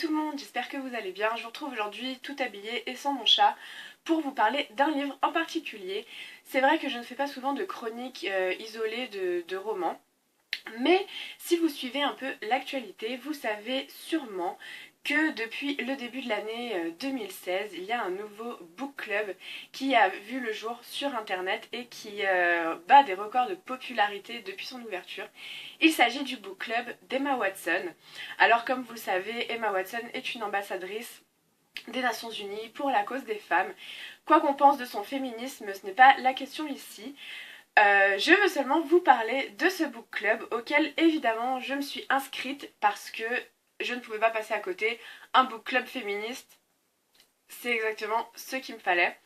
tout le monde, j'espère que vous allez bien. Je vous retrouve aujourd'hui tout habillée et sans mon chat pour vous parler d'un livre en particulier. C'est vrai que je ne fais pas souvent de chroniques isolées de romans, mais si vous suivez un peu l'actualité, vous savez sûrement que depuis le début de l'année 2016, il y a un nouveau book club qui a vu le jour sur internet et qui bat des records de popularité depuis son ouverture. Il s'agit du book club d'Emma Watson. Alors comme vous le savez, Emma Watson est une ambassadrice des Nations Unies pour la cause des femmes. Quoi qu'on pense de son féminisme, ce n'est pas la question ici. Je veux seulement vous parler de ce book club auquel évidemment je me suis inscrite parce que je ne pouvais pas passer à côté. Un book club féministe, c'est exactement ce qu'il me fallait.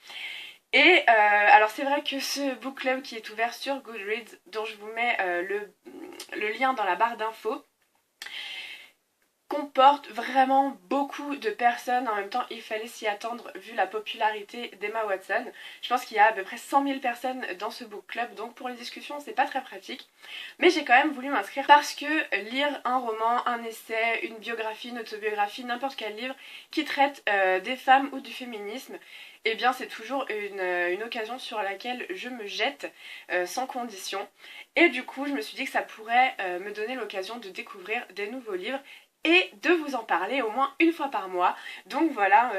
Et alors c'est vrai que ce book club qui est ouvert sur Goodreads, dont je vous mets le lien dans la barre d'infos, comporte vraiment beaucoup de personnes. En même temps, il fallait s'y attendre vu la popularité d'Emma Watson. Je pense qu'il y a à peu près 100 000 personnes dans ce book club, donc pour les discussions, c'est pas très pratique. Mais j'ai quand même voulu m'inscrire parce que lire un roman, un essai, une biographie, une autobiographie, n'importe quel livre qui traite des femmes ou du féminisme, eh bien c'est toujours une occasion sur laquelle je me jette sans condition. Et du coup, je me suis dit que ça pourrait me donner l'occasion de découvrir des nouveaux livres et de vous en parler au moins une fois par mois. Donc voilà,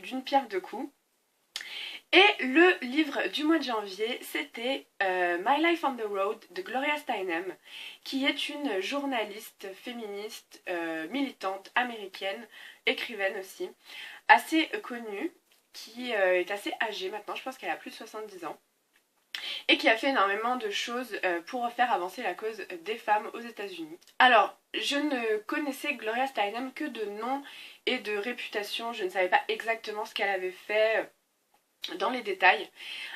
d'une pierre deux coups. Et le livre du mois de janvier, c'était My Life on the Road de Gloria Steinem, qui est une journaliste féministe, militante américaine, écrivaine aussi, assez connue, qui est assez âgée maintenant, je pense qu'elle a plus de 70 ans. Et qui a fait énormément de choses pour faire avancer la cause des femmes aux États-Unis. Alors, je ne connaissais Gloria Steinem que de nom et de réputation, je ne savais pas exactement ce qu'elle avait fait dans les détails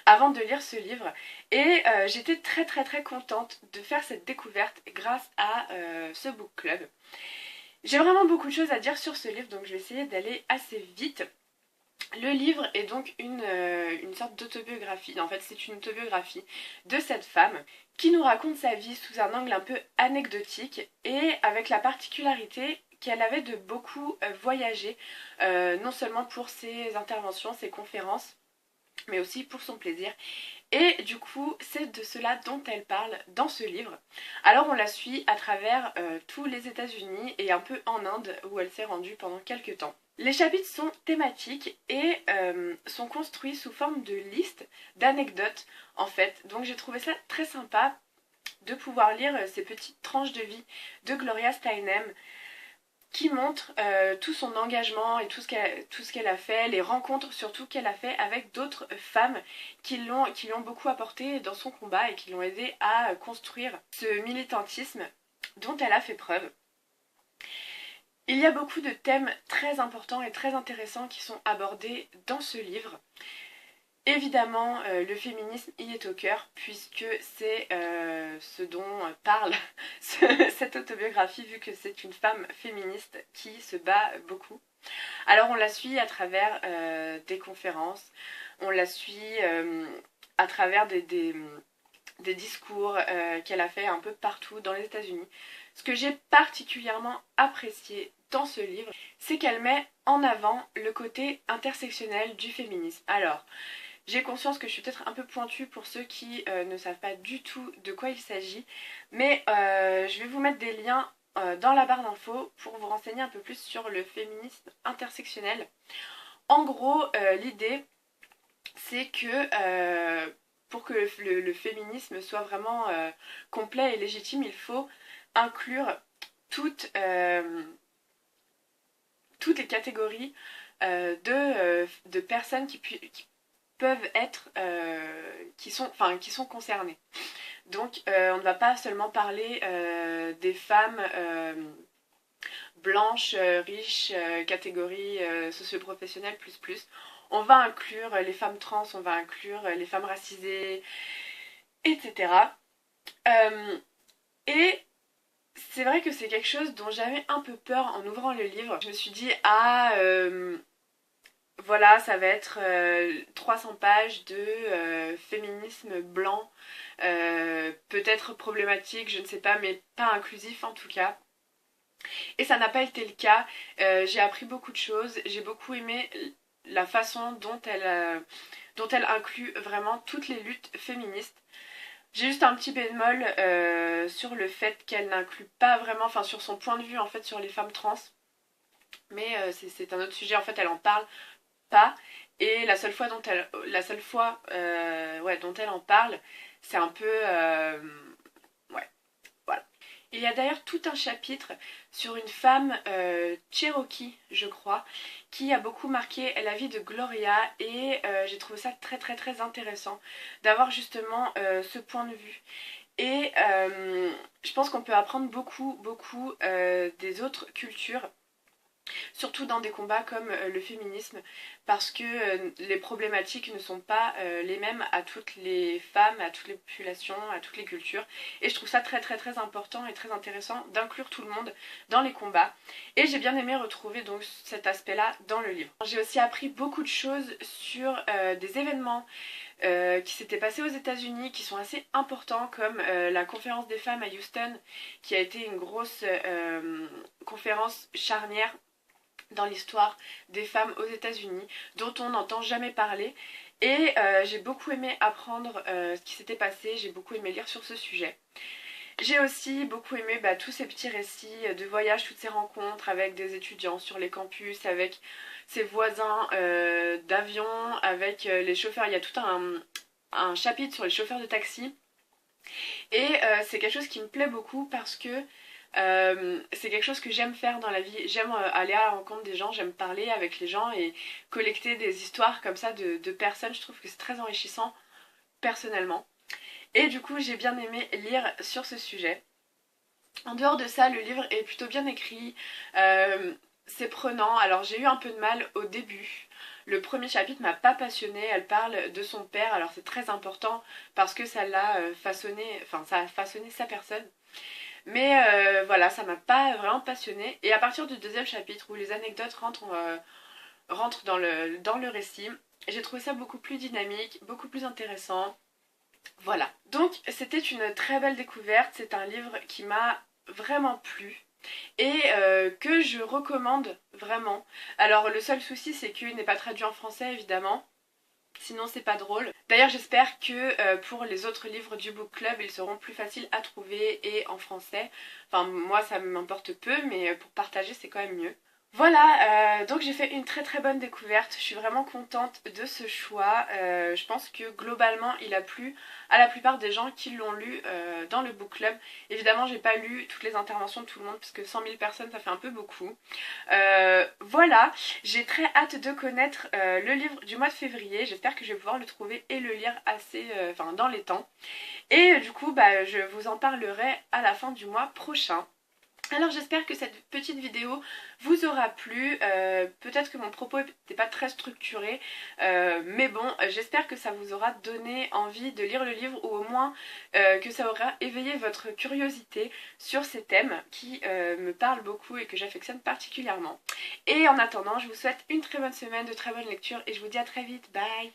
avant de lire ce livre, et j'étais très contente de faire cette découverte grâce à ce book club. J'ai vraiment beaucoup de choses à dire sur ce livre, donc je vais essayer d'aller assez vite. Le livre est donc une sorte d'autobiographie. En fait, c'est une autobiographie de cette femme qui nous raconte sa vie sous un angle un peu anecdotique et avec la particularité qu'elle avait de beaucoup voyager, non seulement pour ses interventions, ses conférences, mais aussi pour son plaisir. Et du coup, c'est de cela dont elle parle dans ce livre. Alors on la suit à travers tous les États-Unis et un peu en Inde où elle s'est rendue pendant quelques temps. Les chapitres sont thématiques et sont construits sous forme de listes d'anecdotes en fait. Donc j'ai trouvé ça très sympa de pouvoir lire ces petites tranches de vie de Gloria Steinem qui montre tout son engagement et tout ce qu'elle a fait, les rencontres surtout qu'elle a fait avec d'autres femmes qui lui ont beaucoup apporté dans son combat et qui l'ont aidé à construire ce militantisme dont elle a fait preuve. Il y a beaucoup de thèmes très importants et très intéressants qui sont abordés dans ce livre. Évidemment, le féminisme y est au cœur, puisque c'est ce dont parle cette autobiographie, vu que c'est une femme féministe qui se bat beaucoup. Alors on la suit à travers des conférences, on la suit à travers des discours qu'elle a fait un peu partout dans les États-Unis. Ce que j'ai particulièrement apprécié dans ce livre, c'est qu'elle met en avant le côté intersectionnel du féminisme. Alors, j'ai conscience que je suis peut-être un peu pointue pour ceux qui ne savent pas du tout de quoi il s'agit, mais je vais vous mettre des liens dans la barre d'infos pour vous renseigner un peu plus sur le féminisme intersectionnel. En gros, l'idée, c'est que pour que le féminisme soit vraiment complet et légitime, il faut inclure toutes les catégories de personnes qui peuvent être, qui sont concernées. Donc on ne va pas seulement parler des femmes blanches, riches, catégorie socio-professionnelle plus. On va inclure les femmes trans, on va inclure les femmes racisées, etc. Et c'est vrai que c'est quelque chose dont j'avais un peu peur en ouvrant le livre. Je me suis dit, voilà, ça va être 300 pages de féminisme blanc, peut-être problématique, je ne sais pas, mais pas inclusif en tout cas. Et ça n'a pas été le cas. J'ai appris beaucoup de choses, j'ai beaucoup aimé la façon dont elle inclut vraiment toutes les luttes féministes. J'ai juste un petit bémol sur le fait qu'elle n'inclut pas vraiment, enfin sur son point de vue en fait sur les femmes trans. Mais c'est un autre sujet, en fait elle en parle pas. Et la seule fois ouais, dont elle en parle, c'est un peu... ouais, voilà. Il y a d'ailleurs tout un chapitre sur une femme Cherokee, je crois, qui a beaucoup marqué la vie de Gloria et j'ai trouvé ça très très très intéressant d'avoir justement ce point de vue. Et je pense qu'on peut apprendre beaucoup des autres cultures, surtout dans des combats comme le féminisme, parce que les problématiques ne sont pas les mêmes à toutes les femmes, à toutes les populations, à toutes les cultures. Et je trouve ça très important et très intéressant d'inclure tout le monde dans les combats. Et j'ai bien aimé retrouver donc cet aspect-là dans le livre. J'ai aussi appris beaucoup de choses sur des événements qui s'étaient passés aux États-Unis, qui sont assez importants, comme la conférence des femmes à Houston, qui a été une grosse conférence charnière dans l'histoire des femmes aux États-Unis, dont on n'entend jamais parler. Et j'ai beaucoup aimé apprendre ce qui s'était passé, j'ai beaucoup aimé lire sur ce sujet. J'ai aussi beaucoup aimé tous ces petits récits de voyage, toutes ces rencontres avec des étudiants sur les campus, avec ses voisins d'avion, avec les chauffeurs. Il y a tout un chapitre sur les chauffeurs de taxi. Et c'est quelque chose qui me plaît beaucoup parce que c'est quelque chose que j'aime faire dans la vie. J'aime aller à la rencontre des gens, j'aime parler avec les gens et collecter des histoires comme ça de personnes. Je trouve que c'est très enrichissant personnellement. Et du coup, j'ai bien aimé lire sur ce sujet. En dehors de ça, le livre est plutôt bien écrit. C'est prenant. Alors j'ai eu un peu de mal au début. Le premier chapitre m'a pas passionnée. Elle parle de son père. Alors c'est très important parce que ça l'a façonné, enfin ça a façonné sa personne. Mais voilà, ça m'a pas vraiment passionnée. Et à partir du deuxième chapitre où les anecdotes rentrent dans le récit, j'ai trouvé ça beaucoup plus dynamique, beaucoup plus intéressant. Voilà. Donc c'était une très belle découverte. C'est un livre qui m'a vraiment plu et que je recommande vraiment. Alors le seul souci c'est qu'il n'est pas traduit en français évidemment. Sinon c'est pas drôle. D'ailleurs j'espère que pour les autres livres du book club ils seront plus faciles à trouver et en français. Enfin moi ça m'importe peu mais pour partager c'est quand même mieux. Voilà, donc j'ai fait une très bonne découverte, je suis vraiment contente de ce choix. Je pense que globalement il a plu à la plupart des gens qui l'ont lu dans le book club. Évidemment j'ai pas lu toutes les interventions de tout le monde parce que 100 000 personnes ça fait un peu beaucoup. Voilà, j'ai très hâte de connaître le livre du mois de février, j'espère que je vais pouvoir le trouver et le lire assez, dans les temps. Et du coup je vous en parlerai à la fin du mois prochain. Alors j'espère que cette petite vidéo vous aura plu, peut-être que mon propos n'était pas très structuré, mais bon, j'espère que ça vous aura donné envie de lire le livre ou au moins que ça aura éveillé votre curiosité sur ces thèmes qui me parlent beaucoup et que j'affectionne particulièrement. Et en attendant, je vous souhaite une très bonne semaine, de très bonnes lectures et je vous dis à très vite, bye!